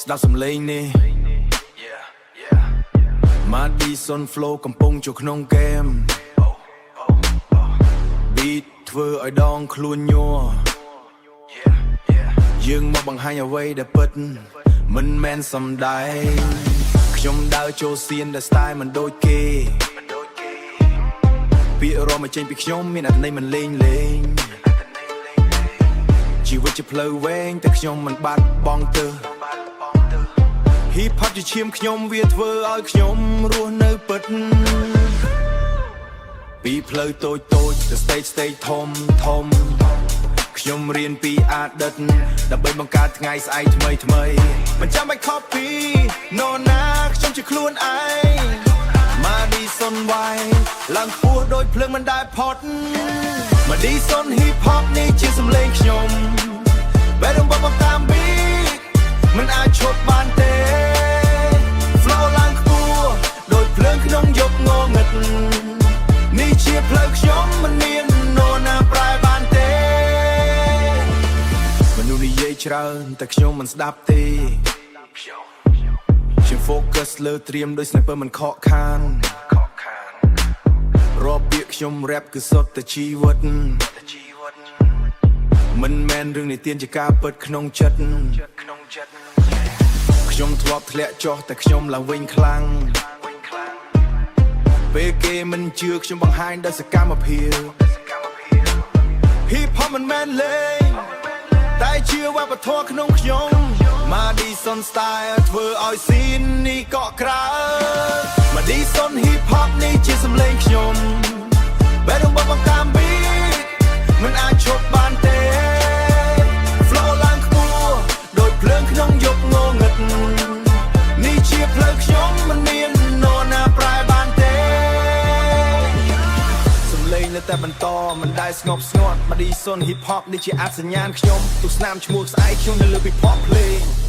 ស្ដាប់សំឡេងនេះម៉ាឌីសុន flow កំពុងចូលក្នុងហ្គេម beat ធ្វើឲ្យដងខ្លួនញ័រយើងមកបង្ហាញអ្វីដែលពិតមិនមែនសំដែងខ្ញុំដើរចូលសៀនដែល style មិនដូចគេពាក្យរមចេញពីខ្ញុំមានអត្ថន័យមិនលេងជីវិតជាផ្លូវវែងតែខ្ញុំមិនបាត់បង់ទៅ Hip hop ជាឈាមខ្ញុំវាធ្វើឲ្យខ្ញុំរស់នៅពិតពីផ្លូវតូចទៅ stage ធំខ្ញុំរៀនពីអតីតដើម្បីបង្កើតថ្ងៃស្អែកថ្មីមិនចាំបាច់ copy នរណាខ្ញុំជាខ្លួនឯង Madison White ឡើងខ្ពស់ដូចភ្លើងមិនដែលផុត Madison Hip Hop នេះជាសំឡេងខ្ញុំបែររំបំតាម beat មិនអាចឈប់បានទេ Flow ឡើងខ្ពស់ដូចភ្លើងក្នុងយប់ងងឹតនេះជាផ្លូវខ្ញុំមិនមាននរណាប្រែបានទេមនុស្សនិយាយច្រើនតែខ្ញុំមិនស្ដាប់ទេខ្ញុំ focus លើត្រៀមដោយ sniper មិនខកខានរាល់ពាក្យខ្ញុំ rap គឺសុទ្ធតែជីវិតមិនមែនរឿងនិទានជាការពិតក្នុងចិត្តខ្ញុំធ្លាប់ធ្លាក់ចុះតែខ្ញុំឡើងវិញខ្លាំងពេលគេមិនជឿខ្ញុំបង្ហាញដោយសកម្មភាព Hip Hop មិនមែនលេងតែជាវប្បធម៌ក្នុងខ្ញុំ Madison Style ធ្វើឲ្យស៊ីននេះកក់ក្រើ Madison Hip Hop នេះជាសំឡេងខ្ញុំបែររំបំតាម beat មិនអាចឈប់បានទេ Flow ឡើងខ្ពស់ដូចភ្លើងក្នុងយប់ងងឹតនេះជាផ្លូវខ្ញុំមិនមាននរណាប្រែបានទេសំឡេងនៅតែបន្តមិនដែលស្ងប់ស្ងាត់ Madison Hip Hop នេះជាអត្តសញ្ញាណខ្ញុំទស្សនាឈ្មោះស្អែកខ្ញុំនៅលើពិភពភ្លេង